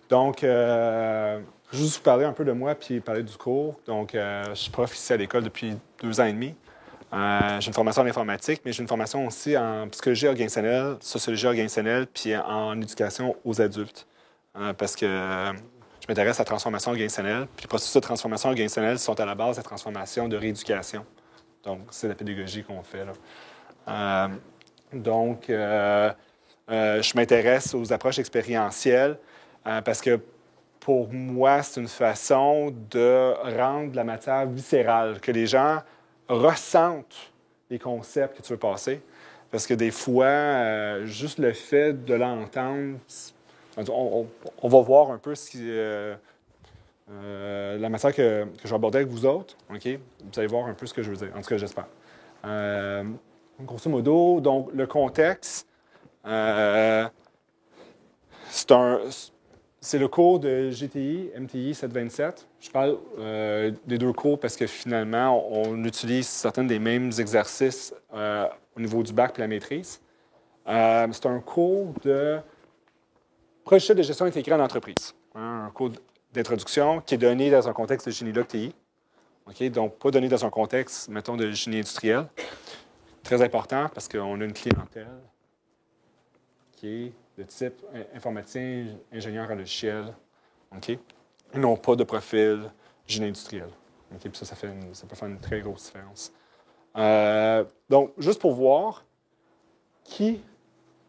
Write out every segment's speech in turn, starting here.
Donc, juste vous parler un peu de moi puis parler du cours. Donc, je suis prof ici à l'école depuis 2 ans et demi. J'ai une formation en informatique, mais j'ai une formation aussi en psychologie organisationnelle, sociologie organisationnelle, puis en éducation aux adultes. Parce que je m'intéresse à la transformation organisationnelle. Puis les processus de transformation organisationnelle sont à la base de la transformation de rééducation. Donc, c'est la pédagogie qu'on fait là. Donc, je m'intéresse aux approches expérientielles parce que pour moi, c'est une façon de rendre la matière viscérale, que les gens ressentent les concepts que tu veux passer. Parce que des fois, juste le fait de l'entendre, on va voir un peu la matière que je vais aborder avec vous autres. OK? Vous allez voir un peu ce que je veux dire. En tout cas, j'espère. Grosso modo, donc le contexte, c'est le cours de GTI, MTI 727. Je parle des 2 cours parce que finalement, on utilise certains des mêmes exercices au niveau du bac et la maîtrise. C'est un cours de projet de gestion intégrée en entreprise. Un cours d'introduction qui est donné dans un contexte de génie log TI. Okay? Donc, pas donné dans un contexte, mettons, de génie industriel. Très important parce qu'on a une clientèle qui est de type informaticien, ingénieur en logiciel. Okay? Ils n'ont pas de profil génie industriel. Okay? Puis ça peut faire une très grosse différence. Donc, juste pour voir qui,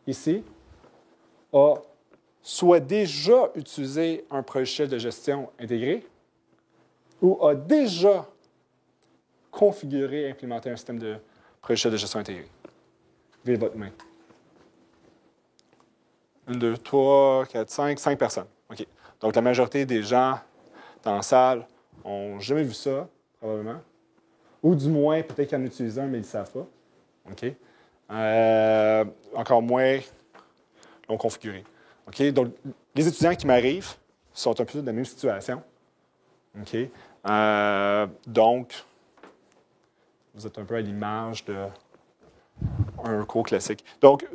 ici, a soit déjà utilisé un logiciel de gestion intégré ou a déjà configuré et implémenté un système de logiciel de gestion intégré. Levez votre main. 1, 2, 3, 4, 5 personnes. OK. Donc, la majorité des gens dans la salle n'ont jamais vu ça, probablement. Ou du moins, peut-être qu'ils en utilisent un, mais ils ne le savent pas. OK. Encore moins l'ont configuré. OK. Donc, les étudiants qui m'arrivent sont un peu dans la même situation. OK. Donc, vous êtes un peu à l'image d'un cours classique. Donc,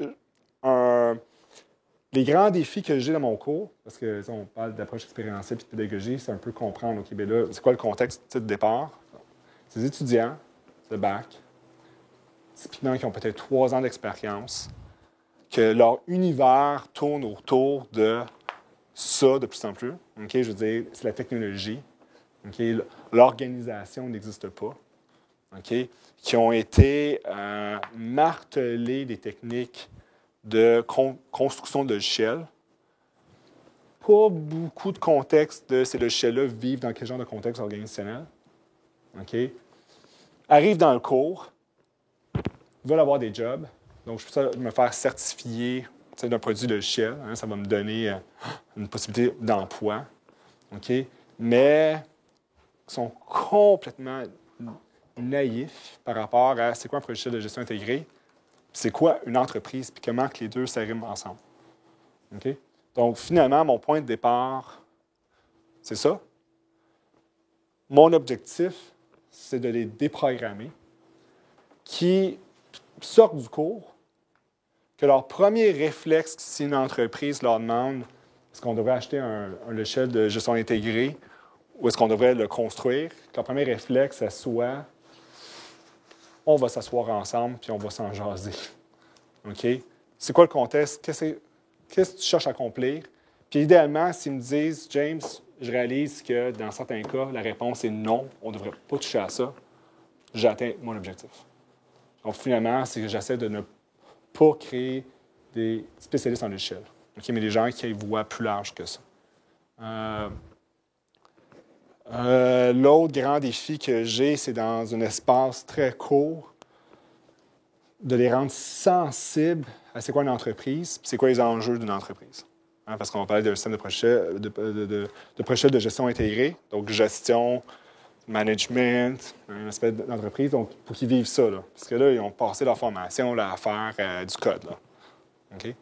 les grands défis que j'ai dans mon cours, parce que on parle d'approche expérientielle et de pédagogie, c'est un peu comprendre, OK, bien là, c'est quoi le contexte de départ? C'est des étudiants de bac, typiquement qui ont peut-être 3 ans d'expérience, que leur univers tourne autour de ça de plus en plus. Okay? Je veux dire, c'est la technologie. Okay? L'organisation n'existe pas. Okay? Qui ont été martelés des techniques de construction de logiciels. Pas beaucoup de contexte de ces logiciels-là vivent dans quel genre de contexte organisationnel. Okay? Arrivent dans le cours, veulent avoir des jobs. Donc, je peux me faire certifier d'un produit logiciel. Hein, ça va me donner une possibilité d'emploi. Okay? Mais ils sont complètement naïfs par rapport à c'est quoi un logiciel de gestion intégrée, c'est quoi une entreprise, puis comment que les deux s'arriment ensemble. Okay? Donc, finalement, mon point de départ, c'est ça. Mon objectif, c'est de les déprogrammer, qui sortent du cours, que leur premier réflexe, si une entreprise leur demande est-ce qu'on devrait acheter un logiciel de gestion intégrée ou est-ce qu'on devrait le construire, que leur premier réflexe, ça soit on va s'asseoir ensemble puis on va s'en jaser. OK? C'est quoi le contexte? Qu'est-ce que tu cherches à accomplir? Puis idéalement, s'ils me disent, James, je réalise que dans certains cas, la réponse est non, on ne devrait pas toucher à ça, j'ai atteint mon objectif. Donc finalement, c'est que j'essaie de ne pas créer des spécialistes en logiciel. OK? Mais des gens qui voient plus large que ça. L'autre grand défi que j'ai, c'est dans un espace très court, de les rendre sensibles à c'est quoi une entreprise, puis c'est quoi les enjeux d'une entreprise. Hein, parce qu'on va parler d'un système de projet de gestion intégrée, donc gestion, management, un aspect d'entreprise. Donc, il faut qu'ils vivent ça. Là, parce que là, ils ont passé leur formation là, à faire du code. Là. OK?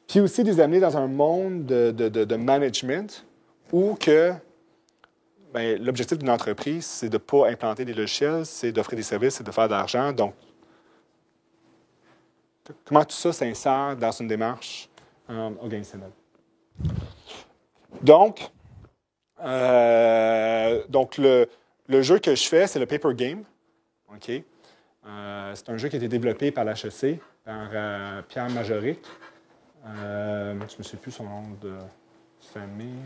Puis aussi, les amener dans un monde de management où que l'objectif d'une entreprise, c'est de ne pas implanter des logiciels, c'est d'offrir des services, c'est de faire de l'argent. Donc, comment tout ça s'insère dans une démarche organisationnelle? Donc le jeu que je fais, c'est le Paper Game. OK? C'est un jeu qui a été développé par l'HEC, par Pierre Majoric. Je ne me souviens plus son nom de famille.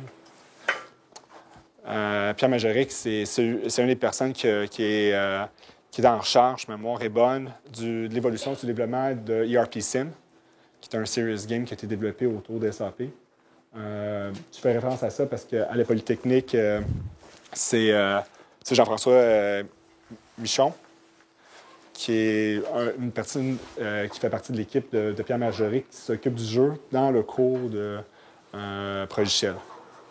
Pierre Majoric, c'est une des personnes qui est en recherche, mémoire est bonne, de l'évolution du développement de ERP Sim, qui est un serious game qui a été développé autour de SAP. Je fais référence à ça parce qu'à la Polytechnique, c'est Jean-François Michon, qui est une personne qui fait partie de l'équipe de Pierre Majoric, qui s'occupe du jeu dans le cours de Progiciel.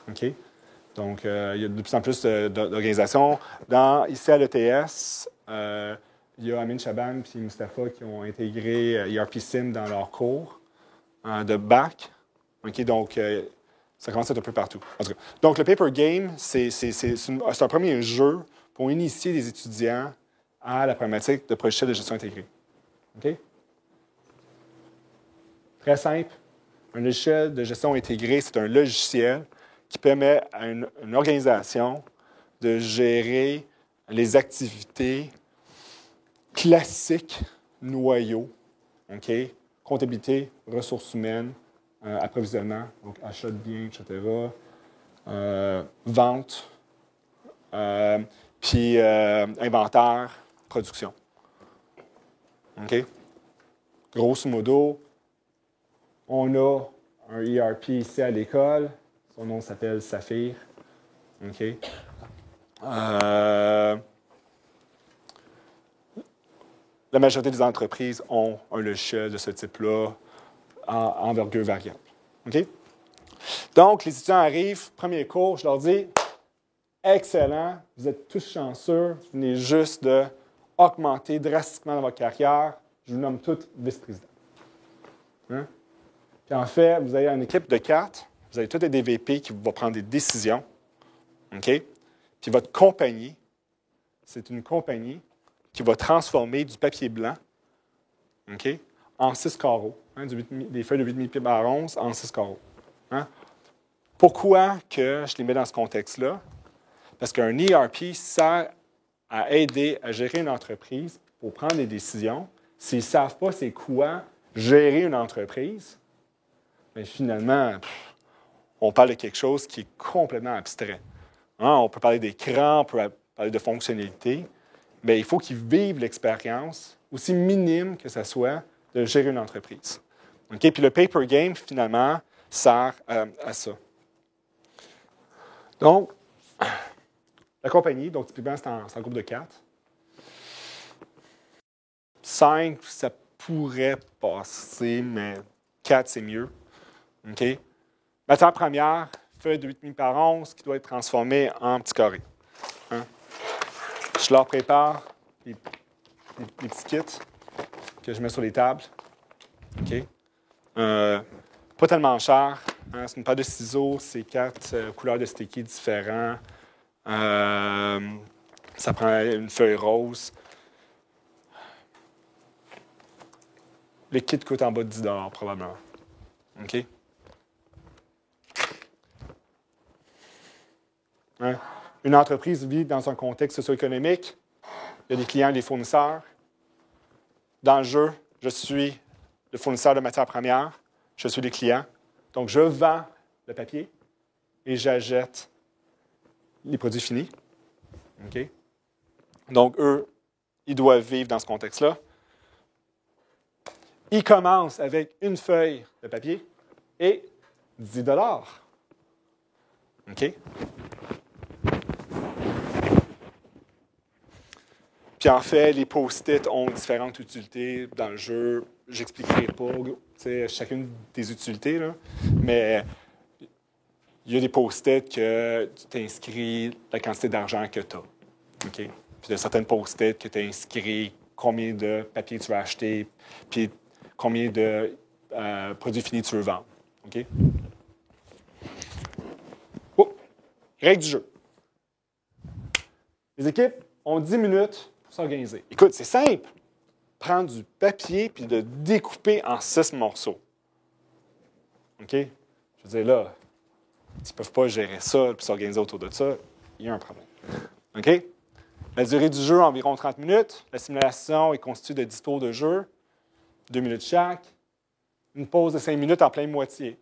OK? Donc, il y a de plus en plus d'organisations. Ici, à l'ETS, il y a Amin Chaban et Mustapha qui ont intégré ERP Sim dans leur cours de bac. OK? Donc, ça commence à être un peu partout. En tout cas, donc, le Paper Game, c'est un premier jeu pour initier les étudiants à la problématique de logiciel de gestion intégrée. OK? Très simple. Un logiciel de gestion intégrée, c'est un logiciel qui permet à une organisation de gérer les activités classiques, noyaux, OK? Comptabilité, ressources humaines, approvisionnement, donc achat de biens, etc., vente, puis inventaire, production. OK? Grosso modo, on a un ERP ici à l'école. Son nom s'appelle Saphir. OK? La majorité des entreprises ont un logiciel de ce type-là à envergure variable. OK? Donc, les étudiants arrivent, premier cours, je leur dis « Excellent, vous êtes tous chanceux, vous venez juste d'augmenter drastiquement dans votre carrière. Je vous nomme tous vice-président. Hein? Puis en fait, vous avez une équipe de 4, vous avez tous des VP qui vont prendre des décisions. OK? Puis votre compagnie, c'est une compagnie qui va transformer du papier blanc, OK, en 6 carreaux, hein, des feuilles de 8 pieds par 11 en 6 carreaux. Hein? Pourquoi que je les mets dans ce contexte-là? Parce qu'un ERP sert à aider à gérer une entreprise pour prendre des décisions. S'ils ne savent pas c'est quoi gérer une entreprise, bien finalement, on parle de quelque chose qui est complètement abstrait. Hein? On peut parler d'écran, on peut parler de fonctionnalités, mais il faut qu'ils vivent l'expérience, aussi minime que ça soit, de gérer une entreprise. Okay? Puis le paper game, finalement, sert à ça. Donc, la compagnie, donc typiquement, c'est un groupe de 4. 5, ça pourrait passer, mais 4, c'est mieux. OK? Matière première, feuille de 8,5 par 11 qui doit être transformée en petits carrés. Hein? Je leur prépare les petits kits que je mets sur les tables. OK? Pas tellement cher. Hein? C'est une paire de ciseaux, c'est 4 couleurs de sticky différents. Ça prend une feuille rose. Le kit coûte en bas de 10 $ probablement. OK? Hein? Une entreprise vit dans un contexte socio-économique. Il y a des clients et des fournisseurs. Dans le jeu, je suis le fournisseur de matières premières. Je suis les clients. Donc, je vends le papier et j'achète les produits finis. OK? Donc, eux, ils doivent vivre dans ce contexte-là. Ils commencent avec une feuille de papier et 10 $. OK? Puis en fait, les post-it ont différentes utilités dans le jeu. Je n'expliquerai pas chacune des utilités, là, mais il y a des post-it que tu t'inscris la quantité d'argent que tu as. OK? Puis il y a certaines post-it que tu inscris combien de papier tu vas acheter, puis combien de produits finis tu veux vendre. OK? Oh! Règle du jeu. Les équipes ont 10 minutes pour s'organiser. Écoute, c'est simple. Prendre du papier puis de découper en 6 morceaux. OK? Je veux dire, là, S'ils ne peuvent pas gérer ça et s'organiser autour de ça, il y a un problème. OK? La durée du jeu, environ 30 minutes. La simulation est constituée de 10 tours de jeu, 2 minutes chaque. Une pause de 5 minutes en plein moitié.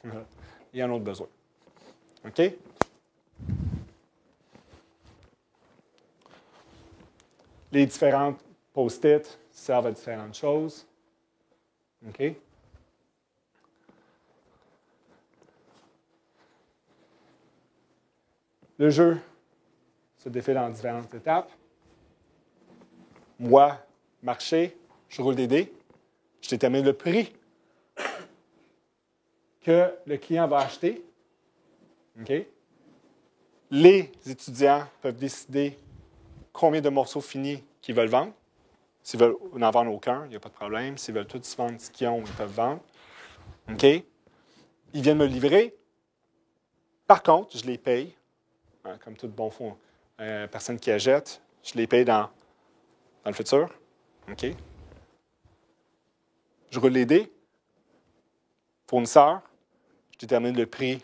Il y a un autre besoin. OK? Les différentes post-it servent à différentes choses. OK? Le jeu se défile en différentes étapes. Moi, marcher, je roule des dés, je détermine le prix que le client va acheter. OK? Les étudiants peuvent décider combien de morceaux finis qu'ils veulent vendre. S'ils veulent n'en vendre aucun, il n'y a pas de problème. S'ils veulent tous vendre ce qu'ils ont, ils peuvent vendre. OK? Ils viennent me livrer. Par contre, je les paye, comme tout bon fond, personne qui achète, je les paye dans le futur. OK? Je roule les dés. Fournisseur, je détermine le prix de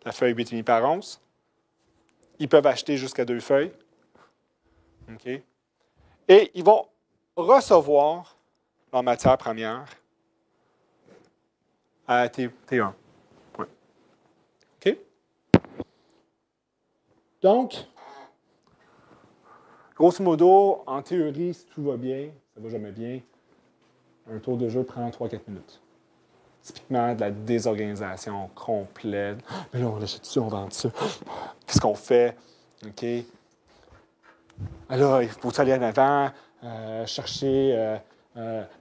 la feuille 8,5 par once. Ils peuvent acheter jusqu'à 2 feuilles. OK? Et ils vont recevoir leur matière première à T1. Point. OK? Donc, grosso modo, en théorie, si tout va bien, ça va jamais bien, un tour de jeu prend 3-4 minutes. Typiquement de la désorganisation complète. Mais là, on achète ça, on vend ça. Qu'est-ce qu'on fait? OK? Alors, il faut aller en avant, chercher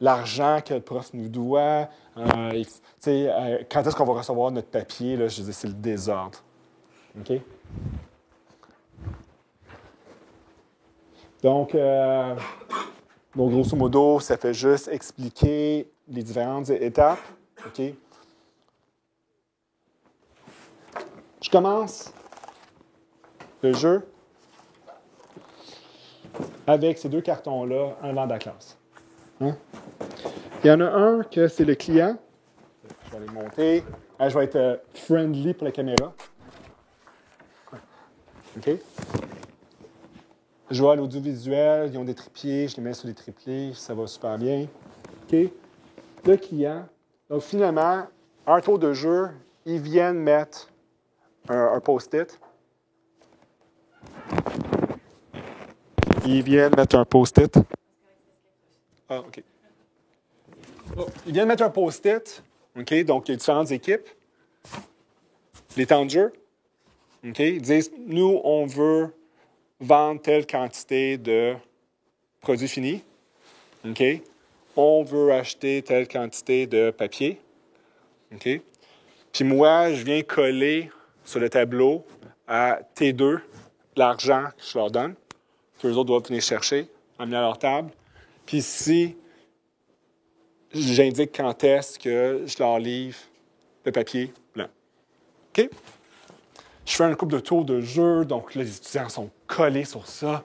l'argent que le prof nous doit. Quand est-ce qu'on va recevoir notre papier? Là, je dis, c'est le désordre. OK? Donc, grosso modo, ça fait juste expliquer les différentes étapes. OK? Je commence le jeu avec ces deux cartons-là en avant de la classe. Hein? Il y en a un que c'est le client. Je vais aller monter. Je vais être friendly pour la caméra. OK? Je vois l'audiovisuel, ils ont des trépieds, je les mets sur les trépieds, ça va super bien. OK? Le client. Donc, finalement, un tour de jeu, ils viennent mettre un post-it. Ils viennent mettre un post-it. Ah, OK. Ils viennent mettre un post-it. OK? Donc, il y a différentes équipes. Les temps de jeu. OK? Ils disent, nous, on veut vendre telle quantité de produits finis. OK? On veut acheter telle quantité de papier. OK? Puis moi, je viens coller sur le tableau à T2 l'argent que je leur donne, que les autres doivent venir chercher, amener à leur table. Puis ici, j'indique quand est-ce que je leur livre le papier blanc. OK? Je fais un couple de tours de jeu, donc là, les étudiants sont collés sur ça.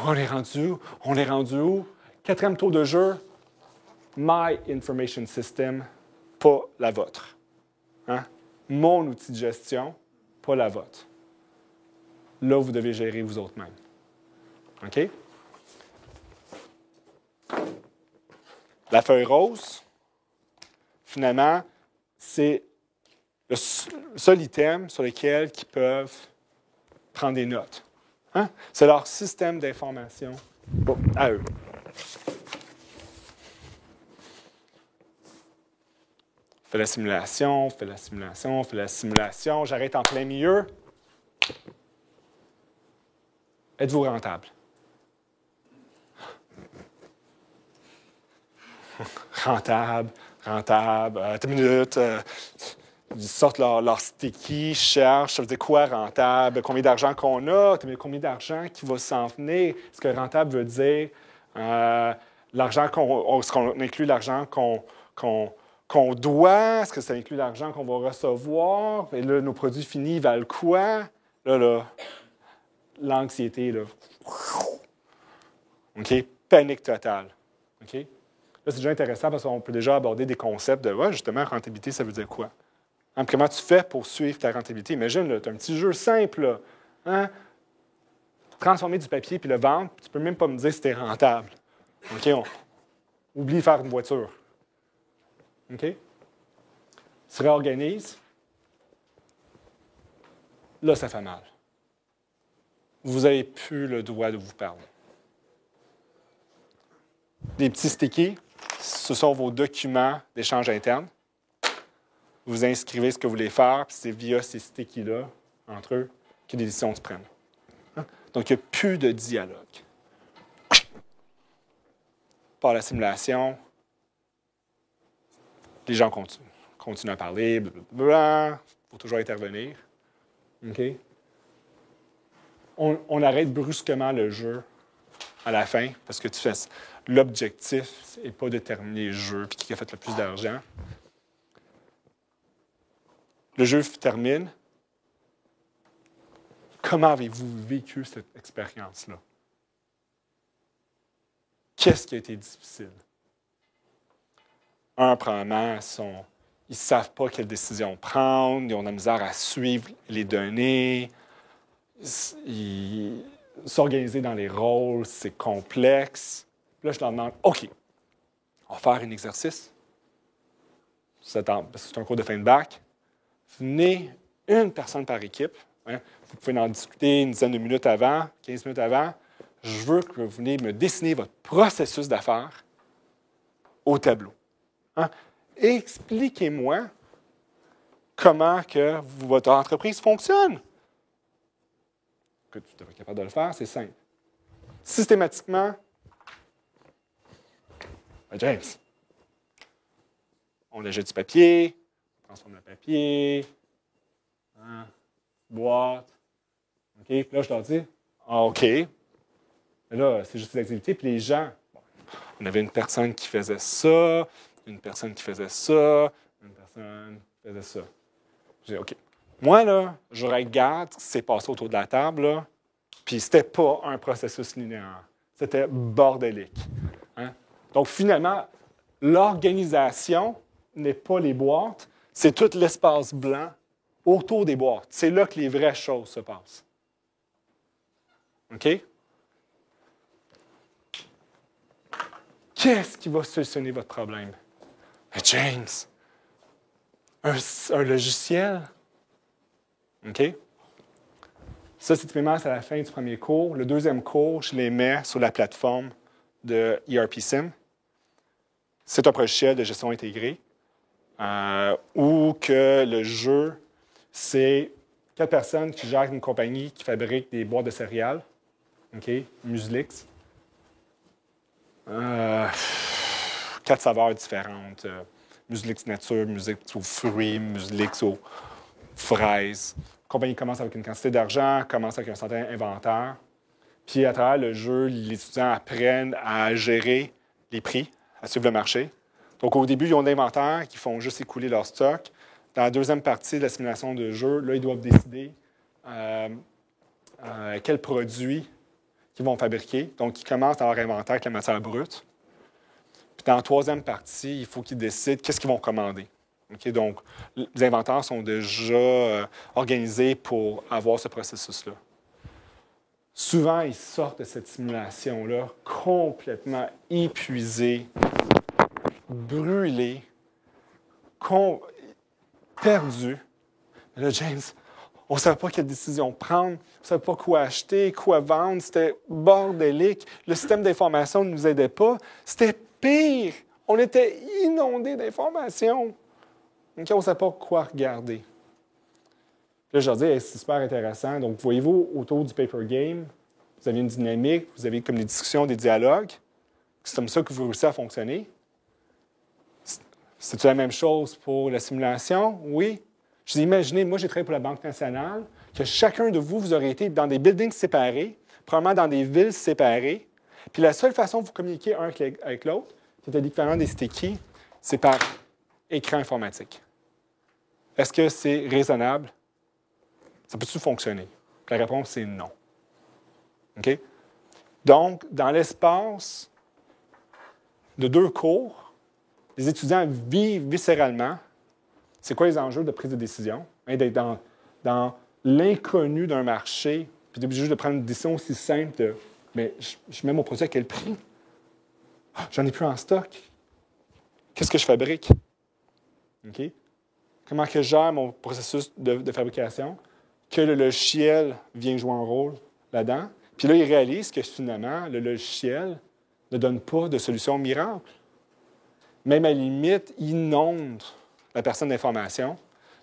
On est rendu où? On est rendu où? 4e tour de jeu, My Information System, pas la vôtre. Hein? Mon outil de gestion, pas la vôtre. Là, vous devez gérer vous autres mêmes. OK? La feuille rose, finalement, c'est le seul item sur lequel ils peuvent prendre des notes. Hein? C'est leur système d'information à eux. Fais la simulation, fais la simulation, fais la simulation. J'arrête en plein milieu. Êtes-vous rentable? Rentable. Attends une minute. Ils sortent leur sticky, cherchent, ça veut dire quoi rentable? Combien d'argent qu'on a? Combien d'argent qui va s'en venir? Est-ce que rentable veut dire l'argent est-ce qu'on inclut l'argent qu'on doit? Est-ce que ça inclut l'argent qu'on va recevoir? Et là, nos produits finis valent quoi? Là, l'anxiété, là. OK? Panique totale. OK? Là, c'est déjà intéressant parce qu'on peut déjà aborder des concepts de, ouais, justement, rentabilité, ça veut dire quoi? Hein, comment tu fais pour suivre ta rentabilité? Imagine, tu as un petit jeu simple. Là, hein? Transformer du papier puis le vendre, tu ne peux même pas me dire si c'est rentable. OK? Oublie de faire une voiture. OK? Se réorganise. Là, ça fait mal. Vous n'avez plus le droit de vous parler. Des petits stickies, ce sont vos documents d'échange interne. Vous inscrivez ce que vous voulez faire, puis c'est via ces stickies-là, entre eux, que les décisions se prennent. Donc, il n'y a plus de dialogue. Par la simulation, les gens continuent à parler, blablabla, il faut toujours intervenir. OK? On arrête brusquement le jeu à la fin, parce que l'objectif n'est pas de terminer le jeu, puis qui a fait le plus d'argent. Le jeu termine. Comment avez-vous vécu cette expérience-là? Qu'est-ce qui a été difficile? Probablement, ils ne savent pas quelle décision prendre, ils ont de la misère à suivre les données, s'organiser dans les rôles, c'est complexe. Puis là, je leur demande, OK, on va faire un exercice. C'est un cours de fin de bac. Venez une personne par équipe. Hein. Vous pouvez en discuter une dizaine de minutes avant, 15 minutes avant. Je veux que vous veniez me dessiner votre processus d'affaires au tableau. Hein. Expliquez-moi comment que votre entreprise fonctionne. Que tu devrais être capable de le faire, c'est simple. Systématiquement, James, on achète du papier, on transforme le papier, hein, boîte. OK, puis là, je leur dis, OK. Mais là, c'est juste des activités. Puis les gens, on avait une personne qui faisait ça, une personne qui faisait ça, une personne qui faisait ça. J'ai dit, OK. Moi, là, je regarde ce qui s'est passé autour de la table, là, puis c'était pas un processus linéaire. C'était bordélique. Hein? Donc, finalement, l'organisation n'est pas les boîtes, c'est tout l'espace blanc autour des boîtes. C'est là que les vraies choses se passent. OK? Qu'est-ce qui va solutionner votre problème? Mais James, un logiciel? OK? Ça, c'est typiquement à la fin du premier cours. Le deuxième cours, je les mets sur la plateforme de ERP Sim. C'est un logiciel de gestion intégrée où que le jeu, c'est 4 personnes qui gèrent une compagnie qui fabrique des boîtes de céréales. OK? Muslix. 4 saveurs différentes. Muslix nature, Muslix aux fruits, Muslix aux fraises. La compagnie commence avec une quantité d'argent, commence avec un certain inventaire. Puis, à travers le jeu, les étudiants apprennent à gérer les prix, à suivre le marché. Donc, au début, ils ont l'inventaire qui font juste écouler leur stock. Dans la deuxième partie de la simulation de jeu, là, ils doivent décider quels produits qu'ils vont fabriquer. Donc, ils commencent dans leur inventaire avec la matière brute. Puis, dans la troisième partie, il faut qu'ils décident qu'est-ce qu'ils vont commander. Okay? Donc, les inventaires sont déjà organisés pour avoir ce processus-là. Souvent, ils sortent de cette simulation-là complètement épuisés, brûlés, perdus. Mais là, James, on ne savait pas quelle décision prendre, on ne savait pas quoi acheter, quoi vendre, c'était bordélique. Le système d'information ne nous aidait pas. C'était pire. On était inondés d'informations. Okay, on ne savait pas quoi regarder. Là, je leur dis, hey, c'est super intéressant. Donc, voyez-vous, autour du paper game, vous avez une dynamique, vous avez comme des discussions, des dialogues. C'est comme ça que vous réussissez à fonctionner. C'est-tu la même chose pour la simulation? Oui. Je dis, imaginez, moi, j'ai travaillé pour la Banque nationale, que chacun de vous, vous aurez été dans des buildings séparés, probablement dans des villes séparées. Puis la seule façon de vous communiquer un avec l'autre, qui était différent des sticky, c'est par écran informatique. Est-ce que c'est raisonnable? Ça peut-tu fonctionner? La réponse, c'est non. OK? Donc, dans l'espace de 2 cours, les étudiants vivent viscéralement c'est quoi les enjeux de prise de décision, hein, d'être dans l'inconnu d'un marché, puis d'être obligé de prendre une décision aussi simple de mais je mets mon produit à quel prix? Ah, j'en ai plus en stock. Qu'est-ce que je fabrique? OK? Comment que je gère mon processus de fabrication? Que le logiciel vient jouer un rôle là-dedans. Puis là, il réalise que finalement, le logiciel ne donne pas de solution miracle. Même à la limite, il inonde la personne d'information.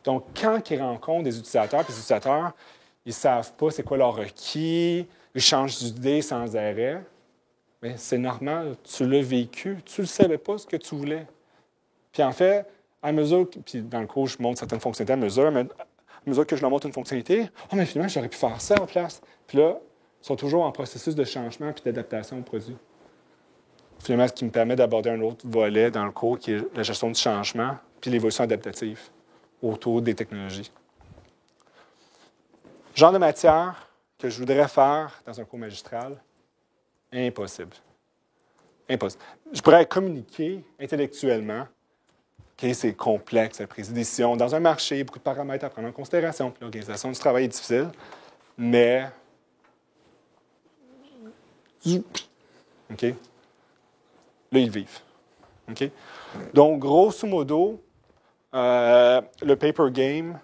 Donc, quand ils rencontrent des utilisateurs, puis les utilisateurs, ils ne savent pas c'est quoi leur requis, ils changent d'idée sans arrêt, mais c'est normal, tu l'as vécu, tu ne savais pas ce que tu voulais. Puis en fait, à mesure, puis dans le cours, je montre certaines fonctionnalités mais à mesure que je leur montre une fonctionnalité, oh, mais finalement, j'aurais pu faire ça en place. Puis là, ils sont toujours en processus de changement puis d'adaptation au produit. Finalement, ce qui me permet d'aborder un autre volet dans le cours, qui est la gestion du changement puis l'évolution adaptative autour des technologies. Genre de matière que je voudrais faire dans un cours magistral, impossible. Impossible. Je pourrais communiquer intellectuellement. Okay, c'est complexe, la prise de décision. Dans un marché, beaucoup de paramètres à prendre en considération. Puis l'organisation du travail est difficile, mais... OK? Là, ils vivent. OK? Donc, grosso modo, le paper game,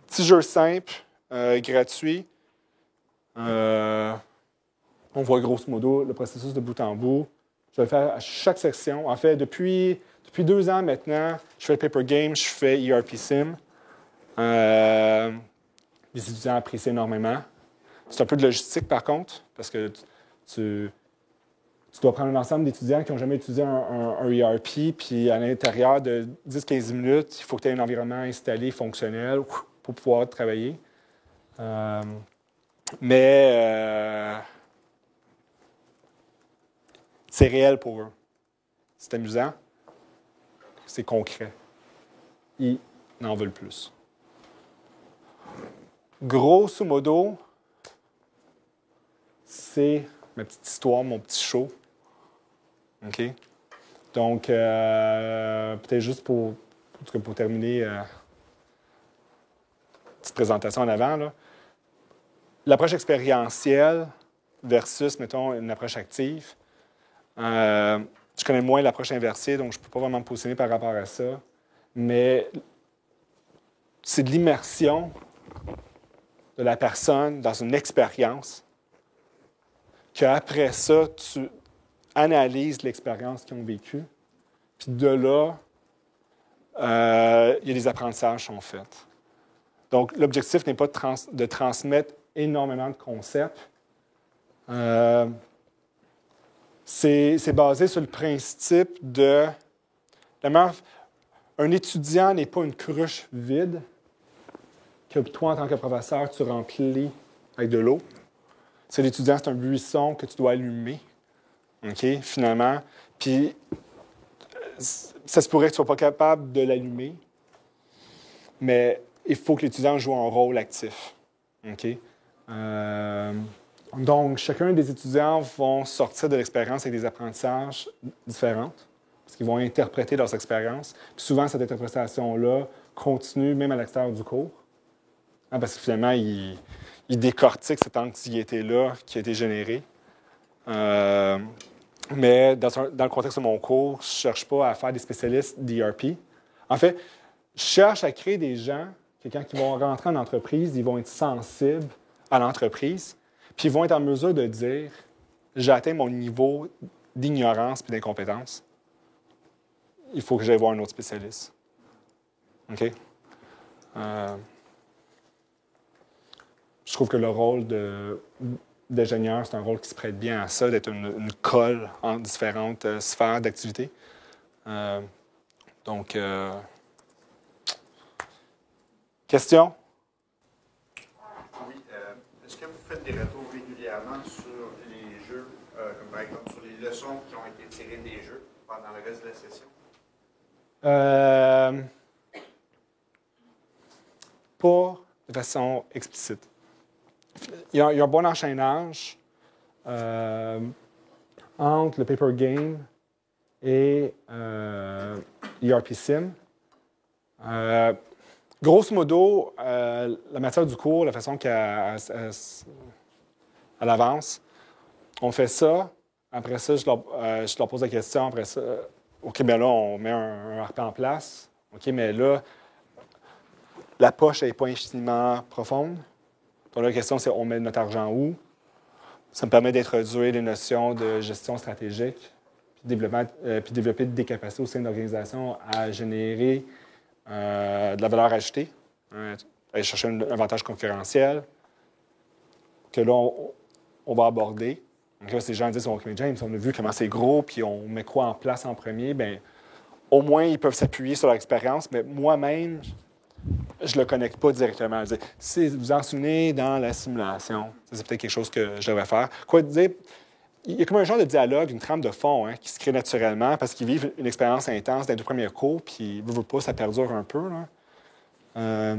petit jeu simple, gratuit. On voit grosso modo le processus de bout en bout. Je vais le faire à chaque section. En fait, depuis 2 ans maintenant, je fais le paper game, je fais ERP Sim. Les étudiants apprécient énormément. C'est un peu de logistique, par contre, parce que tu dois prendre un ensemble d'étudiants qui n'ont jamais utilisé un ERP, puis à l'intérieur de 10-15 minutes, il faut que tu aies un environnement installé, fonctionnel, pour pouvoir travailler. Mais c'est réel pour eux. C'est amusant. C'est concret. Ils en veulent plus. Grosso modo, c'est ma petite histoire, mon petit show. OK? Donc, peut-être juste pour terminer, petite présentation en avant, là. L'approche expérientielle versus, mettons, une approche active. Je connais moins l'approche inversée, donc je ne peux pas vraiment me positionner par rapport à ça. Mais c'est de l'immersion de la personne dans une expérience qu'après ça, tu analyses l'expérience qu'ils ont vécue. Puis de là, il y a des apprentissages qui sont faits. Donc, l'objectif n'est pas de transmettre énormément de concepts. C'est basé sur le principe de... un étudiant n'est pas une cruche vide que toi, en tant que professeur, tu remplis avec de l'eau. C'est l'étudiant, c'est un buisson que tu dois allumer, OK, finalement. Puis, ça se pourrait que tu ne sois pas capable de l'allumer, mais il faut que l'étudiant joue un rôle actif, OK? Donc, chacun des étudiants vont sortir de l'expérience avec des apprentissages différents, parce qu'ils vont interpréter leurs expériences. Puis souvent, cette interprétation-là continue même à l'extérieur du cours, hein, parce que finalement, ils décortiquent cette anxiété-là qui a été générée. Mais dans le contexte de mon cours, je ne cherche pas à faire des spécialistes d'ERP. En fait, je cherche à créer des gens que quand ils vont rentrer en entreprise, ils vont être sensibles à l'entreprise, puis ils vont être en mesure de dire « j'ai atteint mon niveau d'ignorance et d'incompétence. Il faut que j'aille voir un autre spécialiste. » OK? Je trouve que le rôle d'ingénieur, c'est un rôle qui se prête bien à ça, d'être une colle en différentes sphères d'activité. Donc, question? Oui. Est-ce que vous faites des retours régulièrement sur les jeux, comme par exemple sur les leçons qui ont été tirées des jeux pendant le reste de la session? Pas de façon explicite. Il y a un bon enchaînage entre le paper game et ERP Sim. Grosso modo, la matière du cours, la façon qu'elle avance, on fait ça. Après ça, je leur pose la question. Après ça, OK, bien là, on met un RP en place. OK, mais là, la poche n'est pas infiniment profonde. Donc, la question, c'est on met notre argent où? Ça me permet d'introduire les notions de gestion stratégique, puis développer des capacités au sein de l'organisation à générer de la valeur ajoutée, aller chercher un avantage concurrentiel, que là, on va aborder. Donc là, ces gens disent, OK, mais James, on a vu comment c'est gros, puis on met quoi en place en premier? Bien, au moins, ils peuvent s'appuyer sur leur expérience, mais moi-même, je ne le connecte pas directement. Si vous vous en souvenez dans la simulation, c'est peut-être quelque chose que je devrais faire. Quoi dire? Il y a comme un genre de dialogue, une trame de fond qui se crée naturellement parce qu'ils vivent une expérience intense dans les 2 premiers cours, puis veut pas, ça perdure un peu. Là.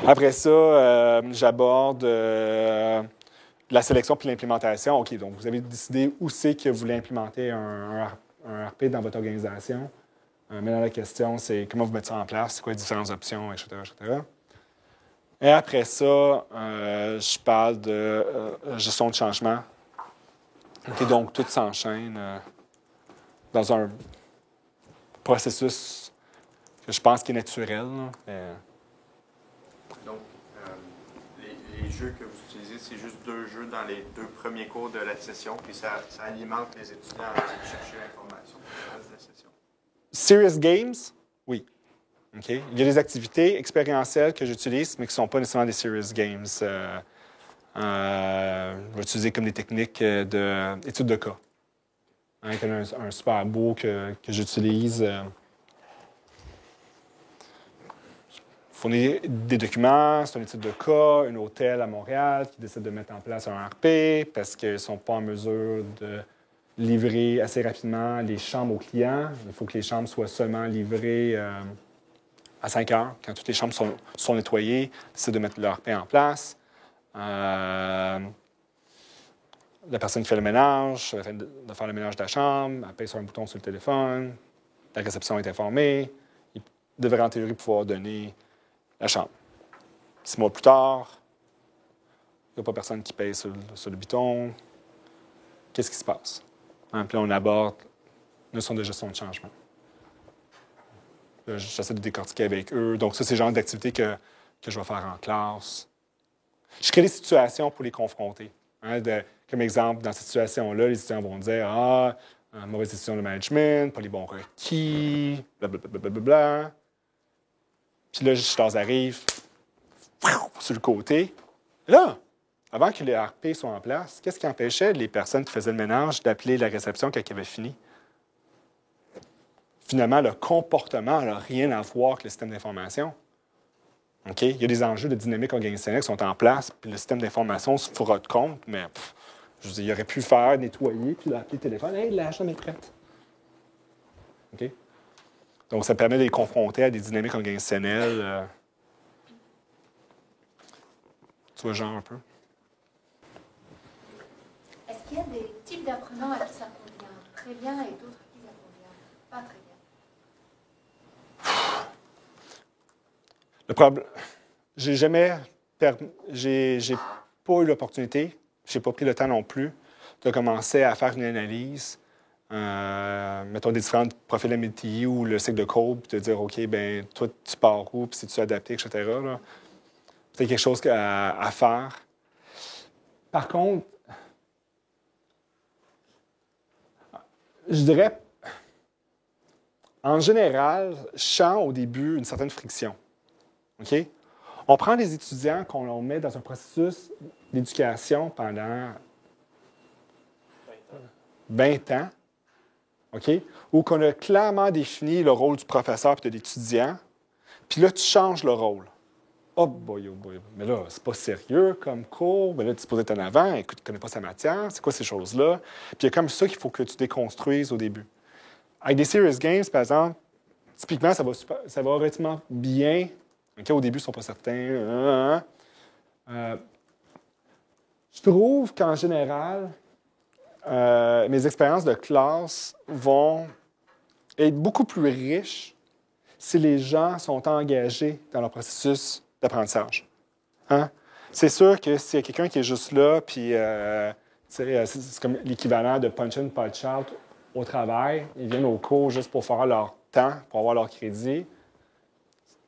Après ça, j'aborde la sélection puis l'implémentation. OK, donc vous avez décidé où c'est que vous voulez implémenter un RP dans votre organisation. Maintenant, la question, c'est comment vous mettez ça en place, c'est quoi les différentes options, etc., etc. Et après ça, je parle de gestion de changement. Okay, donc, tout s'enchaîne dans un processus que je pense qui est naturel. Donc, les jeux que vous utilisez, c'est juste 2 jeux dans les 2 premiers cours de la session, puis ça alimente les étudiants à aller chercher l'information pour le reste de la session. Serious Games, oui. Okay. Il y a des activités expérientielles que j'utilise, mais qui ne sont pas nécessairement des Serious Games. Je vais utiliser comme des techniques d'études de cas. Il y a un super beau que j'utilise. Fournir des documents, c'est une étude de cas, un hôtel à Montréal qui décide de mettre en place un RP parce qu'ils ne sont pas en mesure de livrer assez rapidement les chambres aux clients. Il faut que les chambres soient seulement livrées à 5 heures, quand toutes les chambres sont nettoyées, c'est de mettre le RP en place. La personne qui fait le ménage, de faire le ménage de la chambre, appuie sur un bouton sur le téléphone, la réception est informée, il devrait en théorie pouvoir donner la chambre. 6 mois plus tard, il n'y a pas personne qui paye sur le bouton. Qu'est-ce qui se passe? Puis là, on aborde la notion de gestion de changement. J'essaie de décortiquer avec eux. Donc, ça, c'est le genre d'activité que je vais faire en classe. Je crée des situations pour les confronter. Comme exemple, dans cette situation-là, les étudiants vont dire mauvaise décision de management, pas les bons requis, blablabla. Puis là, je leur arrive sur le côté. Là, avant que les RP soient en place, qu'est-ce qui empêchait les personnes qui faisaient le ménage d'appeler la réception quand ils avaient fini? Finalement, le comportement n'a rien à voir avec le système d'information. Okay? Il y a des enjeux de dynamique organisationnelle qui sont en place, puis le système d'information se fera de compte, mais je veux dire, il aurait pu faire, nettoyer, puis appeler le téléphone. « Hey, la chambre est prête. Okay? » Donc, ça permet de les confronter à des dynamiques organisationnelles. Tu vois, genre un peu. Est-ce qu'il y a des types d'apprenants à qui ça convient très bien et d'autres à qui ça convient pas très bien? Le problème, j'ai pas eu l'opportunité, j'ai pas pris le temps non plus de commencer à faire une analyse, mettons des différents profils de MBTI ou le cycle de Kolb, puis te dire, OK, ben toi, tu pars où, puis si tu es adapté, etc. Là. C'est quelque chose à faire. Par contre, je dirais, en général, je sens au début une certaine friction. OK? On prend des étudiants qu'on met dans un processus d'éducation pendant 20 ans, OK? Où qu'on a clairement défini le rôle du professeur et de l'étudiant, puis là, tu changes le rôle. Oh boy, mais là, c'est pas sérieux comme cours, mais là, tu es supposé être en avant, écoute, tu ne connais pas sa matière, c'est quoi ces choses-là? Puis il y a comme ça qu'il faut que tu déconstruises au début. Avec des serious games, par exemple, typiquement, ça va relativement bien. Okay, au début, ils ne sont pas certains. Je trouve qu'en général, mes expériences de classe vont être beaucoup plus riches si les gens sont engagés dans leur processus d'apprentissage. Hein? C'est sûr que s'il y a quelqu'un qui est juste là, puis c'est comme l'équivalent de punch in, punch out au travail, ils viennent au cours juste pour faire leur temps, pour avoir leur crédit,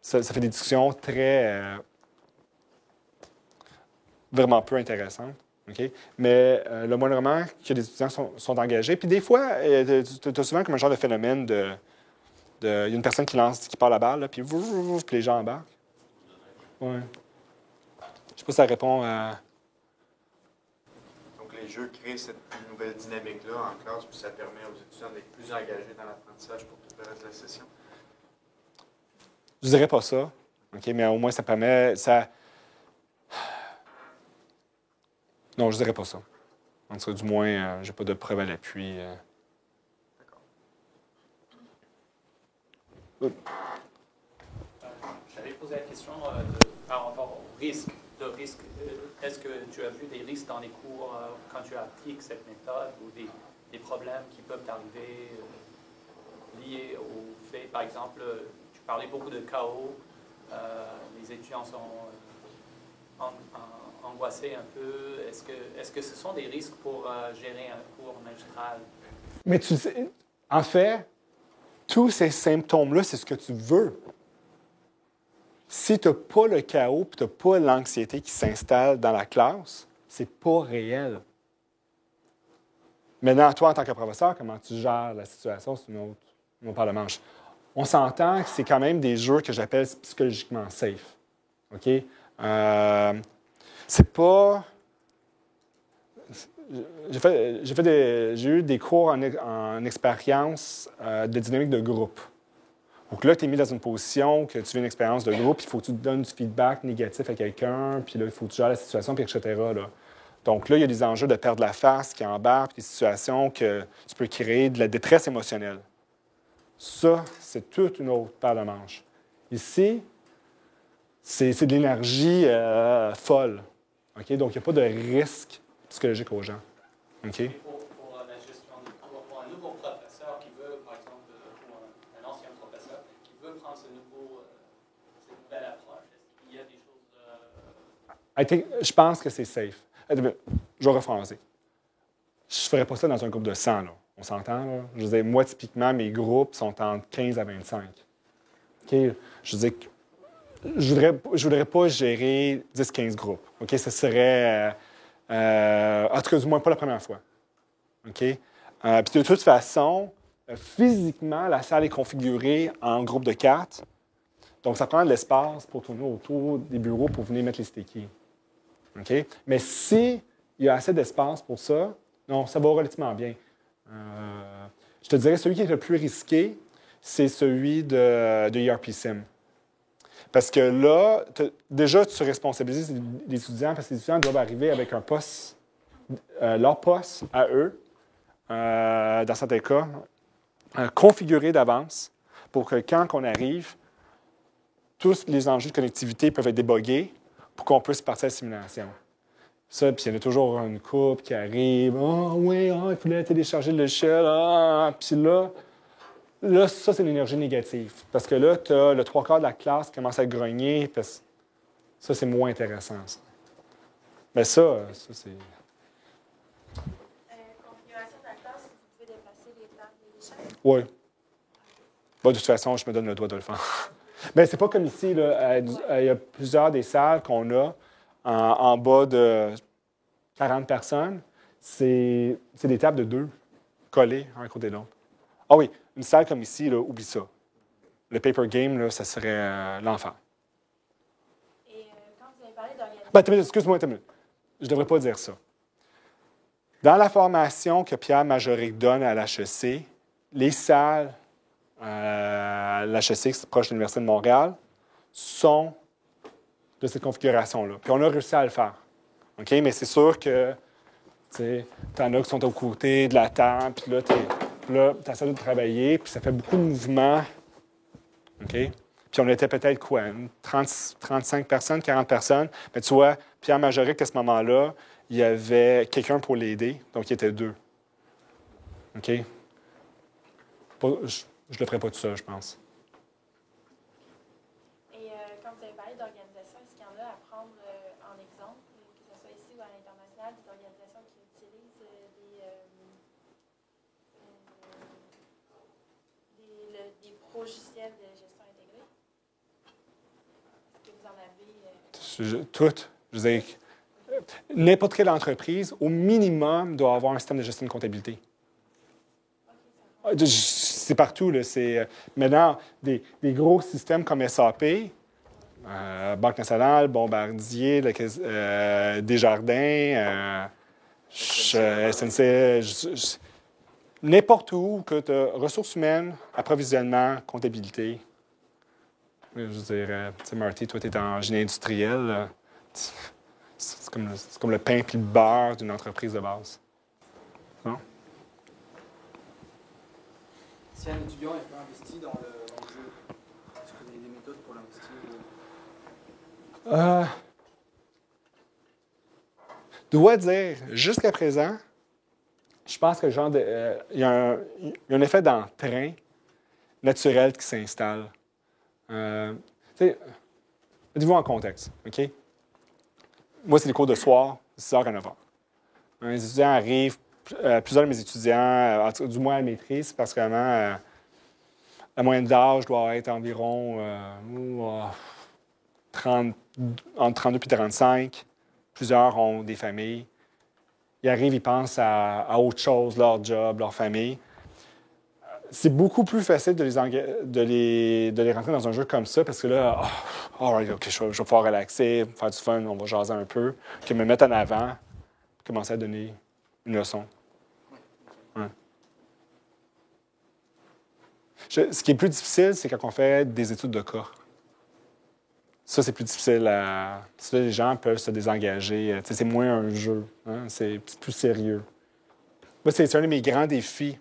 ça fait des discussions très, vraiment peu intéressantes. Okay? Mais le moindrement que les étudiants sont engagés, puis des fois, tu as souvent comme un genre de phénomène il y a une personne qui part la balle, là, puis les gens embarquent. Ouais. Je sais pas si ça répond à... Donc, les jeux créent cette nouvelle dynamique-là en classe, puis ça permet aux étudiants d'être plus engagés dans l'apprentissage pour tout le reste de la session. Je dirais pas ça, okay? Mais au moins ça permet... Non, je dirais pas ça. En tout cas, du moins, j'ai pas de preuve à l'appui. J'avais posé la question par rapport au risque. Est-ce que tu as vu des risques dans les cours quand tu appliques cette méthode ou des problèmes qui peuvent t'arriver liés au fait, par exemple, tu parlais beaucoup de chaos, les étudiants sont angoissés un peu. Est-ce que ce sont des risques pour gérer un cours magistral? Mais tu sais, en fait, tous ces symptômes-là, c'est ce que tu veux. Si tu n'as pas le chaos et tu n'as pas l'anxiété qui s'installe dans la classe, c'est pas réel. Maintenant, toi, en tant que professeur, comment tu gères la situation, c'est une autre paire de manches. On s'entend que c'est quand même des jeux que j'appelle psychologiquement safe. OK? C'est pas... J'ai eu des cours en expérience de dynamique de groupe. Donc là, tu es mis dans une position que tu vis une expérience de groupe, il faut que tu donnes du feedback négatif à quelqu'un, puis là, il faut que tu gères la situation, puis etc. Là. Donc là, il y a des enjeux de perdre la face qui embarquent, puis des situations que tu peux créer de la détresse émotionnelle. Ça, c'est toute une autre paire de manches. Ici, c'est de l'énergie folle. Okay? Donc, il n'y a pas de risque psychologique aux gens. Okay? Pour la gestion du cours, pour un nouveau professeur qui veut, par exemple, ou un ancien professeur qui veut prendre cette nouvelle approche, est-ce qu'il y a des choses... Je pense que c'est safe. Je vais rephraser. Je ne ferais pas ça dans un groupe de 100. Là. On s'entend? Là? Je veux dire, moi, typiquement, mes groupes sont entre 15 à 25. Okay? Je veux dire, je ne voudrais pas gérer 10-15 groupes. Okay? Ce serait... en tout cas, du moins pas la première fois. Okay? Puis de toute façon, physiquement, la salle est configurée en groupe de 4. Donc, ça prend de l'espace pour tourner autour des bureaux pour venir mettre les stickies. Okay? Mais s'il y a assez d'espace pour ça, non, ça va relativement bien. Je te dirais, celui qui est le plus risqué, c'est celui de ERP Sim. Parce que là, déjà, tu responsabilises les étudiants, parce que les étudiants doivent arriver avec un poste, leur poste à eux, dans certains cas, configuré d'avance pour que quand on arrive, tous les enjeux de connectivité peuvent être débogués pour qu'on puisse partir à la simulation. Ça, puis il y en a toujours une couple qui arrive. « Ah oui, il fallait télécharger le logiciel. Puis là, ça, c'est l'énergie négative. Parce que là, tu as le 3/4 de la classe qui commence à grogner. Parce que ça, c'est moins intéressant. Ça. Mais ça c'est... Configuration de la classe, vous pouvez déplacer les tables et les chaises? Oui. Bon, de toute façon, je me donne le droit de le faire. Mais c'est pas comme ici. Là, il y a plusieurs des salles qu'on a en bas de 40 personnes. C'est des tables de 2 collées un à côté de l'autre. Ah oui, une salle comme ici, là, oublie ça. Le paper game, là, ça serait l'enfer. Et quand vous avez parlé d'organisation... Excuse-moi une minute. Je ne devrais pas dire ça. Dans la formation que Pierre Majoric donne à l'HEC, les salles à l'HEC, c'est proche de l'Université de Montréal, sont de cette configuration-là. Puis on a réussi à le faire. OK? Mais c'est sûr que tu en as qui sont aux côtés de la table, puis là, tu essaies de travailler, puis ça fait beaucoup de mouvements. OK? Puis on était peut-être quoi? 35 personnes, 40 personnes. Mais tu vois, Pierre Majoric, à ce moment-là, il y avait quelqu'un pour l'aider, donc il était 2. OK? Je ne le ferai pas tout ça, je pense. d'organisations, est-ce qu'il y en a à prendre en exemple, que ce soit ici ou à l'international, des organisations qui utilisent des logiciels de gestion intégrée? Est-ce que vous en avez? Toutes. Je veux dire, n'importe quelle entreprise, au minimum, doit avoir un système de gestion de comptabilité. C'est partout. Là. C'est, maintenant, des gros systèmes comme SAP, Banque nationale, Bombardier, Desjardins, SNC, n'importe où que tu as ressources humaines, approvisionnement, comptabilité. Je veux dire, tu sais, Marty, toi, tu es en génie industriel. C'est comme le pain puis le beurre d'une entreprise de base. Non? Si un étudiant est pas investi dans le jeu, est-ce qu'il y a des méthodes pour l'investir? Je dois dire, jusqu'à présent, je pense que il y a un effet d'entrain naturel qui s'installe. Mettez-vous en contexte, OK? Moi, c'est les cours de soir, 6h à 9h. Les étudiants arrivent, plusieurs de mes étudiants, du moins à la maîtrise, parce que vraiment, la moyenne d'âge doit être environ entre 32 et 35. Plusieurs ont des familles. Ils arrivent, ils pensent à autre chose, leur job, leur famille. C'est beaucoup plus facile de les rentrer dans un jeu comme ça parce que là, OK, je vais pouvoir relaxer, faire du fun, on va jaser un peu, que me mettre en avant, commencer à donner une leçon. Ouais. Ce qui est plus difficile, c'est quand on fait des études de cas. Ça, c'est plus difficile. Ça, les gens peuvent se désengager. C'est moins un jeu. Hein? C'est plus sérieux. Moi, c'est un de mes grands défis.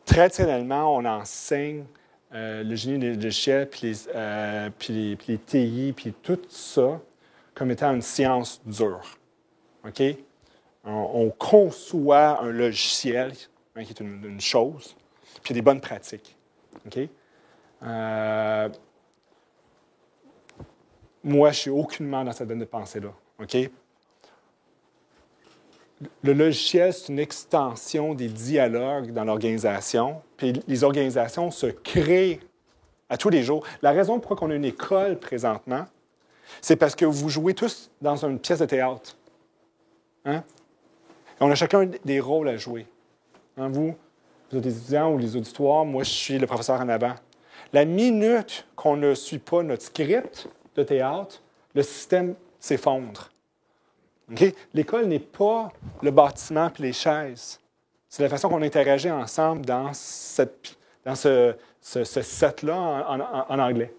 Traditionnellement, on enseigne le génie des logiciels, puis les TI, puis tout ça, comme étant une science dure. OK? On conçoit un logiciel, hein, qui est une chose, puis il y a des bonnes pratiques. OK? Moi, je ne suis aucunement dans cette veine de pensée-là. OK? Le logiciel, c'est une extension des dialogues dans l'organisation. Puis les organisations se créent à tous les jours. La raison pour laquelle on a une école présentement, c'est parce que vous jouez tous dans une pièce de théâtre. Hein? Et on a chacun des rôles à jouer. Hein, vous êtes des étudiants ou les auditoires, moi, je suis le professeur en avant. La minute qu'on ne suit pas notre script de théâtre, le système s'effondre. Okay? L'école n'est pas le bâtiment et les chaises. C'est la façon qu'on interagit ensemble dans ce set-là en anglais.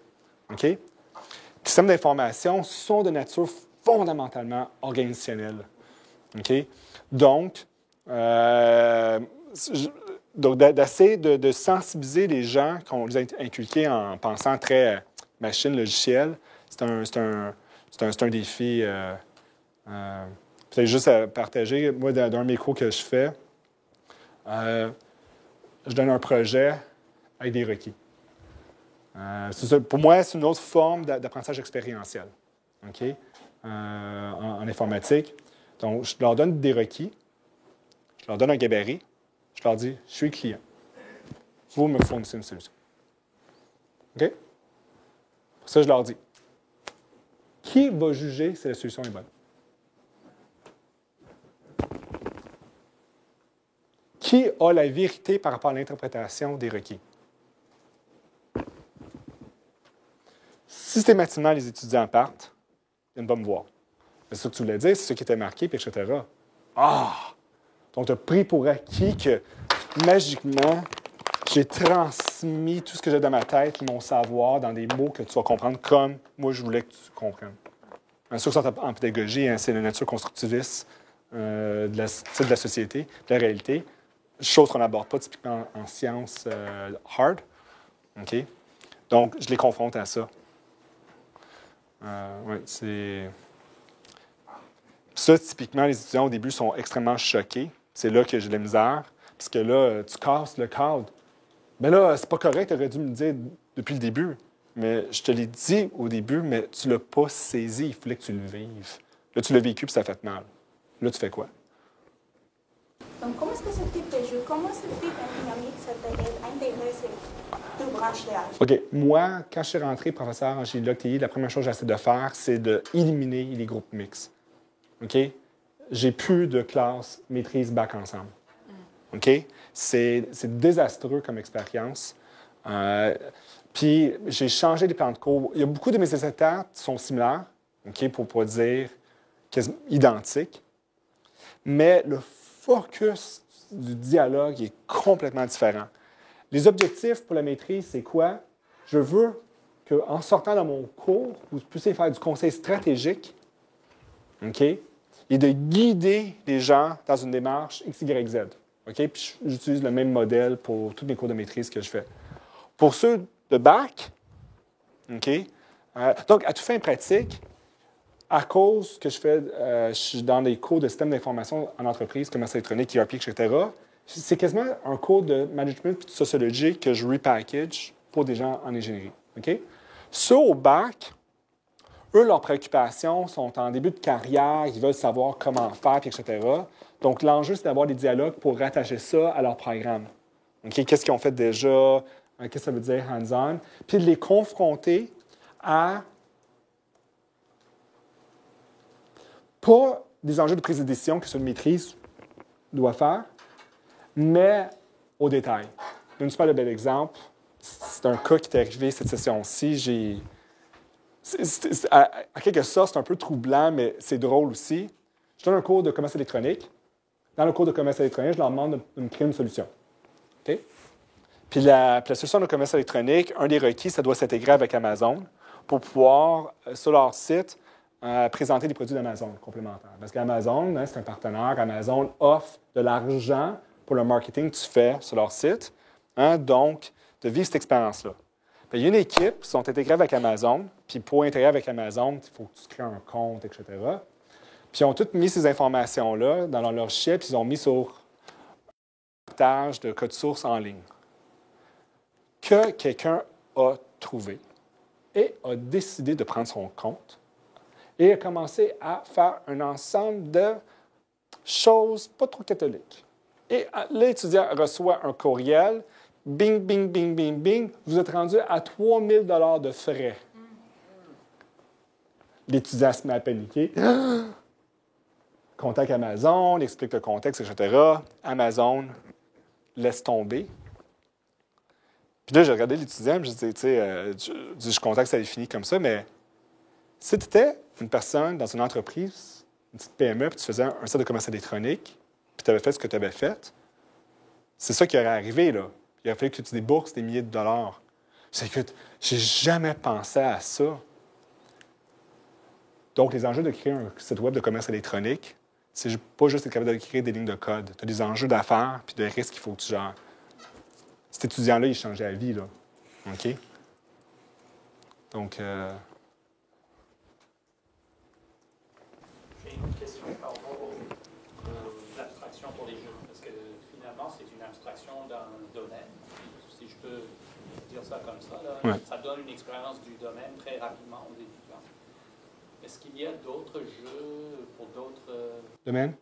Okay? Les systèmes d'information sont de nature fondamentalement organisationnelle. Okay? Donc, d'essayer de sensibiliser les gens qu'on les a inculqués en pensant très machine, logiciel, c'est un défi. Peut-être juste à partager, moi, d'un de mes cours que je fais, je donne un projet avec des requis. Pour moi, c'est une autre forme d'apprentissage expérientiel, okay? En informatique. Donc, je leur donne des requis, je leur donne un gabarit, je leur dis, je suis client. Vous me fournissez une solution. OK? Pour ça, je leur dis, qui va juger si la solution est bonne? Qui a la vérité par rapport à l'interprétation des requis? Systématiquement, les étudiants partent, ils viennent pas me voir. C'est ça que tu voulais dire, c'est ce qui était marqué, puis etc. Donc, tu as pris pour acquis que, magiquement, j'ai transmis tout ce que j'ai dans ma tête, mon savoir, dans des mots que tu vas comprendre comme moi, je voulais que tu comprennes. Ceux qui sont en pédagogie, hein, c'est la nature constructiviste de la société, de la réalité. Chose qu'on n'aborde pas typiquement en sciences hard. Okay? Donc, je les confronte à ça. C'est... Ça, typiquement, les étudiants, au début, sont extrêmement choqués. C'est là que j'ai de la misère. Parce que là, tu casses le cadre. Mais là, c'est pas correct, tu aurais dû me le dire depuis le début. Mais je te l'ai dit au début, mais tu l'as pas saisi. Il fallait que tu le vives. Là, tu l'as vécu, puis ça fait mal. Là, tu fais quoi? Donc, comment est-ce que ce type de jeu, comment ce type de dynamique ça t'aide à intégrer ces deux branches d'âge? OK. Moi, quand je suis rentré professeur en génie TI, la première chose que j'essaie de faire, c'est d'éliminer les groupes mixtes. OK? J'ai plus de classe maîtrise bac ensemble. OK? C'est désastreux comme expérience. Puis, j'ai changé les plans de cours. Il y a beaucoup de mes étapes qui sont similaires, OK, pour ne pas dire identiques. Mais le focus du dialogue est complètement différent. Les objectifs pour la maîtrise, c'est quoi? Je veux qu'en sortant de mon cours, vous puissiez faire du conseil stratégique, OK? Et de guider les gens dans une démarche X, Y, Z. OK? Puis j'utilise le même modèle pour tous mes cours de maîtrise que je fais. Pour ceux de bac, OK? Donc, à toute fin pratique, à cause que je suis dans des cours de système d'information en entreprise, commerce électronique, ERP, etc., c'est quasiment un cours de management et de sociologie que je repackage pour des gens en ingénierie. OK? Ceux au bac, eux, leurs préoccupations sont en début de carrière, ils veulent savoir comment faire, etc. Donc, l'enjeu, c'est d'avoir des dialogues pour rattacher ça à leur programme. OK? Qu'est-ce qu'ils ont fait déjà? Qu'est-ce que ça veut dire hands-on? Puis de les confronter à pas des enjeux de prise de décision que ceux de maîtrise doit faire, mais au détail. Un super bel exemple, c'est un cas qui est arrivé cette session-ci. À quelque sorte, c'est un peu troublant, mais c'est drôle aussi. Je donne un cours de commerce électronique. Dans le cours de commerce électronique, je leur demande de me créer une solution. OK? Puis la solution de commerce électronique, un des requis, ça doit s'intégrer avec Amazon pour pouvoir, sur leur site, présenter des produits d'Amazon complémentaires. Parce qu'Amazon, c'est un partenaire. Amazon offre de l'argent pour le marketing que tu fais sur leur site. Donc, de vivre cette expérience-là. Il y a une équipe qui sont intégrées avec Amazon. Puis pour intégrer avec Amazon, il faut que tu crées un compte, etc. Puis ils ont toutes mis ces informations-là dans leur logiciel, puis ils ont mis sur un partage de code source en ligne que quelqu'un a trouvé et a décidé de prendre son compte et a commencé à faire un ensemble de choses pas trop catholiques. Et l'étudiant reçoit un courriel, bing, bing, bing, bing, bing, vous êtes rendu à 3 000 $ de frais. L'étudiant se met à paniquer. Contacte Amazon, explique le contexte, etc. Amazon laisse tomber. Puis là, j'ai regardé l'étudiant, puis je dis, tu sais, je suis content que ça ait fini comme ça, mais si tu étais une personne dans une entreprise, une petite PME, puis tu faisais un site de commerce électronique, puis tu avais fait ce que tu avais fait, c'est ça qui aurait arrivé, là. Il aurait fallu que tu débourses des milliers de dollars. Je dis, écoute, j'ai jamais pensé à ça. Donc, les enjeux de créer un site web de commerce électronique, c'est pas juste être capable de créer des lignes de code. Tu as des enjeux d'affaires puis de risques qu'il faut que tu gères. Cet étudiant-là, il changeait la vie, là. OK? Donc, J'ai une question par rapport à l'abstraction pour les jeux. Parce que finalement, c'est une abstraction d'un domaine. Si je peux dire ça comme ça, là, ouais. Ça donne une expérience du domaine très rapidement aux étudiants. Est-ce qu'il y a d'autres jeux pour d'autres domaine?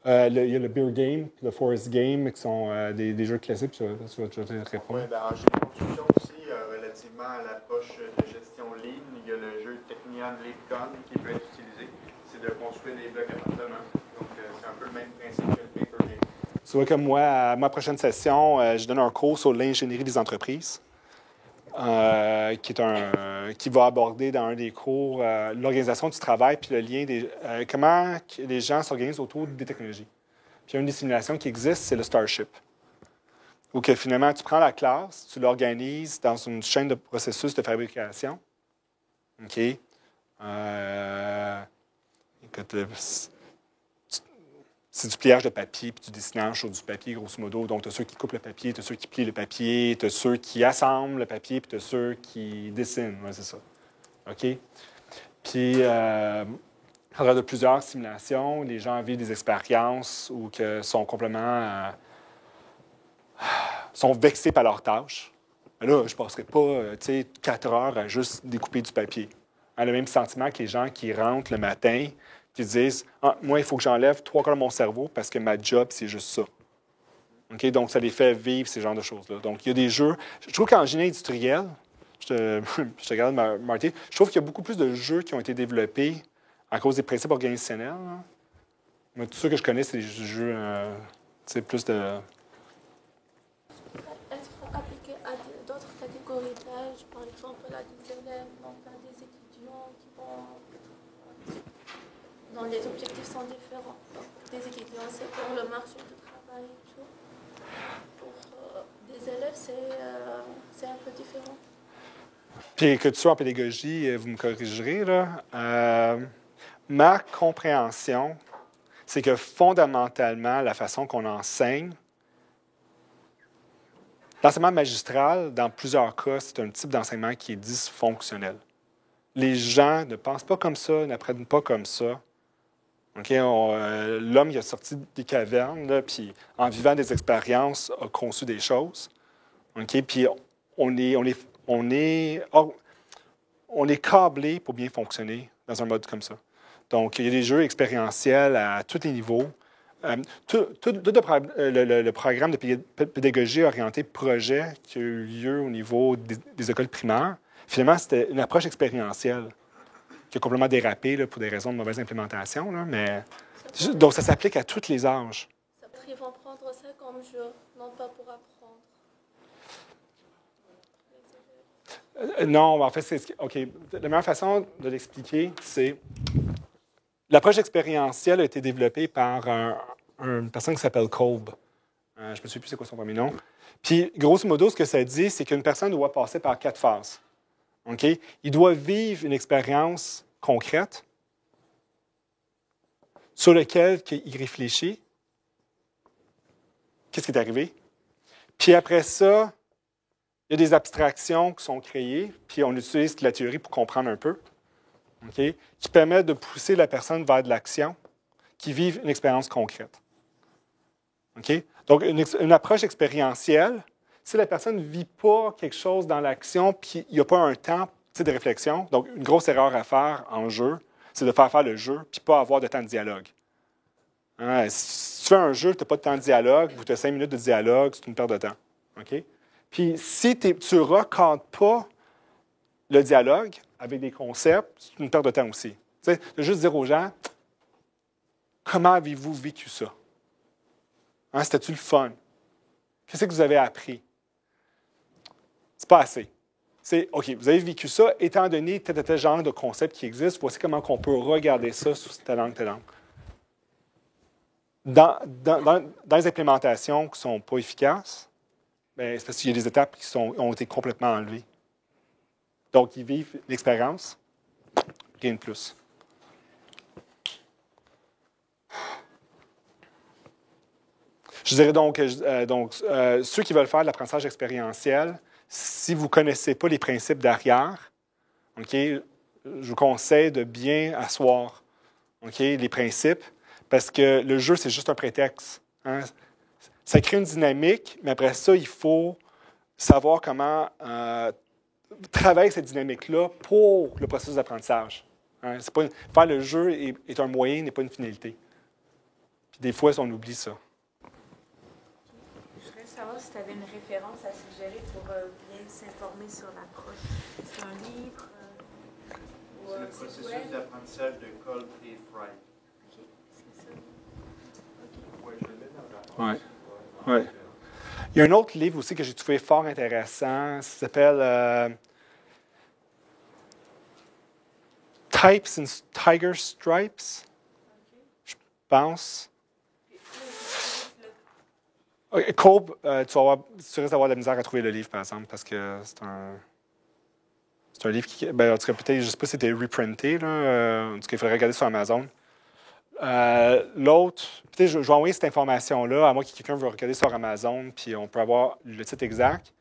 domaines, Il y a le Beer Game, le Forest Game, qui sont des jeux classiques. Je vais te répondre. Oui, bien, en construction aussi, relativement à l'approche de gestion ligne, il y a le jeu Technion LeapCon qui peut être utilisé. C'est de construire des blocs appartements. Donc, c'est un peu le même principe que le paper game. Tu vois, comme moi, à ma prochaine session, je donne un cours sur l'ingénierie des entreprises, qui va aborder dans un des cours l'organisation du travail puis le lien comment les gens s'organisent autour des technologies. Puis une des simulations qui existe, c'est le Starship, où que finalement, tu prends la classe, tu l'organises dans une chaîne de processus de fabrication. OK? Écoute, c'est du pliage de papier, puis du dessinage sur du papier, grosso modo. Donc, tu as ceux qui coupent le papier, tu as ceux qui plient le papier, tu as ceux qui assemblent le papier, puis tu as ceux qui dessinent. Oui, c'est ça. OK? Puis, à travers de plusieurs simulations, les gens vivent des expériences ou que sont complètement sont vexés par leur tâche. Là, je ne passerai pas 4 heures à juste découper du papier. Le même sentiment que les gens qui rentrent le matin qui disent moi, il faut que j'enlève 3 quarts de mon cerveau parce que ma job, c'est juste ça. Okay? Donc, ça les fait vivre ces genres de choses-là. Donc, il y a des jeux. Je trouve qu'en génie industriel, je te regarde, Marty, je trouve qu'il y a beaucoup plus de jeux qui ont été développés à cause des principes organisationnels. Hein. Mais tout ce que je connais, c'est des jeux plus de. Être appliqué à d'autres catégories d'âge, par exemple à des élèves, donc à des étudiants qui vont. dont les objectifs sont différents. Donc, pour des étudiants, c'est pour le marché du travail et tout. Pour des élèves, c'est un peu différent. Puis que tu sois en pédagogie, vous me corrigerez, là. Ma compréhension, c'est que fondamentalement, la façon qu'on enseigne, l'enseignement magistral, dans plusieurs cas, c'est un type d'enseignement qui est dysfonctionnel. Les gens ne pensent pas comme ça, n'apprennent pas comme ça. Okay? L'homme qui a sorti des cavernes, là, puis en vivant des expériences, a conçu des choses. Okay? Puis on est câblé pour bien fonctionner dans un mode comme ça. Donc, il y a des jeux expérientiels à tous les niveaux. Tout le programme de pédagogie orienté projet qui a eu lieu au niveau des écoles primaires, finalement, c'était une approche expérientielle qui a complètement dérapé là, pour des raisons de mauvaise implémentation. Là, mais donc, ça s'applique à tous les âges. Ils vont prendre ça comme jeu, non pas pour apprendre. Non, en fait, c'est... OK. La meilleure façon de l'expliquer, c'est... L'approche expérientielle a été développée par une personne qui s'appelle Kolb. Je ne me souviens plus c'est quoi son premier nom. Puis, grosso modo, ce que ça dit, c'est qu'une personne doit passer par 4 phases. OK? Il doit vivre une expérience concrète sur laquelle il réfléchit. Qu'est-ce qui est arrivé? Puis après ça, il y a des abstractions qui sont créées, puis on utilise la théorie pour comprendre un peu, okay, qui permettent de pousser la personne vers de l'action, qui vive une expérience concrète. Okay? Donc, une approche expérientielle, si la personne ne vit pas quelque chose dans l'action, puis il n'y a pas un temps de réflexion, donc une grosse erreur à faire en jeu, c'est de faire le jeu, puis pas avoir de temps de dialogue. Hein? Si tu fais un jeu, tu n'as pas de temps de dialogue, ou tu as 5 minutes de dialogue, c'est une perte de temps. Okay? Puis, si tu ne recadres pas le dialogue avec des concepts, c'est une perte de temps aussi. Tu sais, de juste dire aux gens, comment avez-vous vécu ça? Hein, c'était-tu le fun? Qu'est-ce que vous avez appris? C'est pas assez. C'est, OK, vous avez vécu ça, étant donné tel genre de concept qui existe, voici comment on peut regarder ça sous telle angle, telle angle. Dans les implémentations qui ne sont pas efficaces, bien, c'est parce qu'il y a des étapes qui ont été complètement enlevées. Donc, ils vivent l'expérience, rien de plus. Je dirais donc ceux qui veulent faire de l'apprentissage expérientiel, si vous ne connaissez pas les principes d'arrière, okay, je vous conseille de bien asseoir les principes, parce que le jeu, c'est juste un prétexte. Hein? Ça crée une dynamique, mais après ça, il faut savoir comment travailler cette dynamique-là pour le processus d'apprentissage. Hein? Faire le jeu est un moyen, n'est pas une finalité. Puis des fois, on oublie ça. Je voudrais savoir si tu avais une référence à suggérer pour bien s'informer sur l'approche. C'est un livre ou c'est le processus d'apprentissage de Kolb et Fry. OK, c'est ça. Oui, je le mets dans la réponse. Ouais. Il y a un autre livre aussi que j'ai trouvé fort intéressant. Ça s'appelle Types and Tiger Stripes, je pense. Kolb, tu risques d'avoir de la misère à trouver le livre, par exemple, parce que c'est un livre qui... Ben, en tout cas, peut-être, je ne sais pas si c'était reprinté. Là, en tout cas, il faudrait regarder sur Amazon. L'autre, peut-être je vais envoyer cette information-là, à moins que quelqu'un veut regarder sur Amazon, puis on peut avoir le titre exact.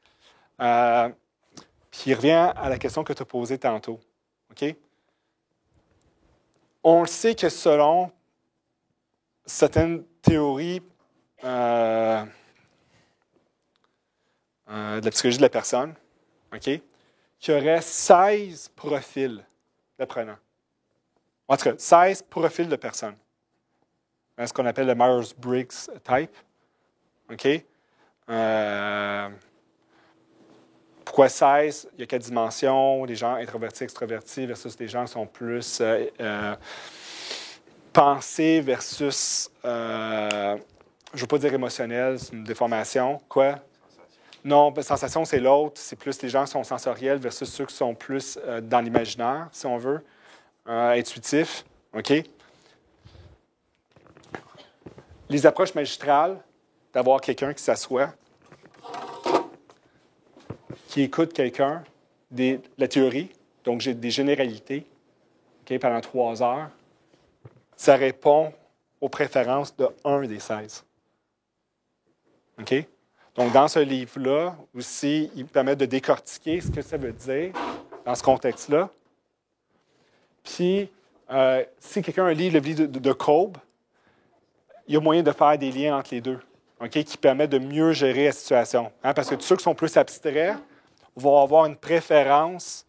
Puis il revient à la question que tu as posée tantôt. OK? On le sait que selon certaines théories de la psychologie de la personne, OK, qui aurait 16 profils d'apprenants. En tout cas, 16 profils de personnes. Ce qu'on appelle le Myers-Briggs type. OK? Pourquoi 16? Il y a 4 dimensions. Les gens introvertis, extrovertis versus des gens qui sont plus pensés versus, je ne veux pas dire émotionnels, c'est une déformation. Quoi? Non, sensation, c'est l'autre. C'est plus les gens qui sont sensoriels versus ceux qui sont plus dans l'imaginaire, si on veut. Intuitifs. OK? Les approches magistrales, d'avoir quelqu'un qui s'assoit, qui écoute quelqu'un, la théorie, donc j'ai des généralités, okay, pendant 3 heures, ça répond aux préférences de 1 des 16. OK? Donc, dans ce livre-là, aussi, il permet de décortiquer ce que ça veut dire dans ce contexte-là. Puis, si quelqu'un lit le livre de Kolb, il y a moyen de faire des liens entre les deux, okay, qui permettent de mieux gérer la situation. Hein, parce que tous ceux qui sont plus abstraits vont avoir une préférence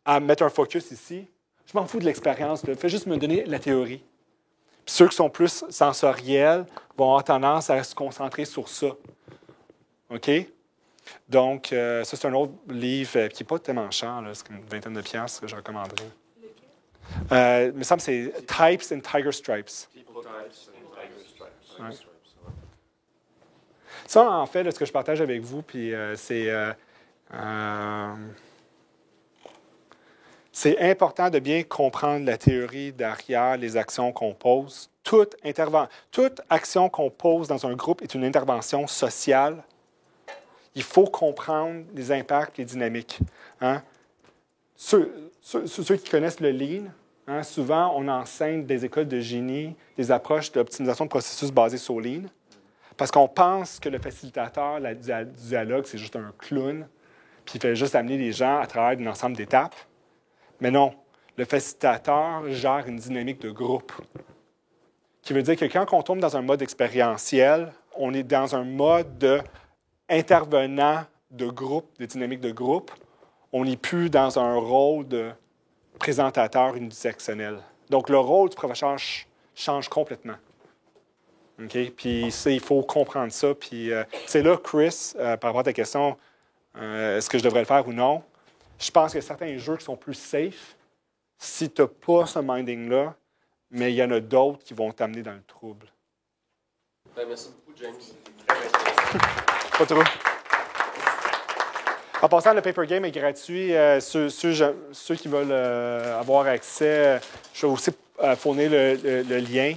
à mettre un focus ici. Je m'en fous de l'expérience, là. Fais juste me donner la théorie. Puis ceux qui sont plus sensoriels vont avoir tendance à se concentrer sur ça. OK? Donc, ça, c'est un autre livre qui n'est pas tellement cher, là, c'est comme une vingtaine de piastres que je recommanderais. Il me semble que c'est Types and Tiger Stripes. Ouais. Ça, en fait, là, ce que je partage avec vous, puis c'est important de bien comprendre la théorie derrière les actions qu'on pose. Toute action qu'on pose dans un groupe est une intervention sociale. Il faut comprendre les impacts, les dynamiques. Hein? Ceux qui connaissent le Lean, hein, souvent, on enseigne des écoles de génie, des approches d'optimisation de processus basées sur Lean, parce qu'on pense que le facilitateur du dialogue, c'est juste un clown, puis il fait juste amener les gens à travers un ensemble d'étapes. Mais non, le facilitateur gère une dynamique de groupe, qui veut dire que quand on tombe dans un mode expérientiel, on est dans un mode d'intervenant de groupe, de dynamique de groupe. On n'est plus dans un rôle de présentateur unidirectionnel. Donc, le rôle du professeur change complètement. OK? Puis, il faut comprendre ça. Puis, c'est là, Chris, par rapport à ta question, est-ce que je devrais le faire ou non? Je pense qu'il y a certains jeux qui sont plus safe si tu n'as pas ce minding-là, mais il y en a d'autres qui vont t'amener dans le trouble. Merci beaucoup, James. Pas trop. En passant, le Paper Game est gratuit. Ceux qui veulent avoir accès, je vais aussi fournir le lien.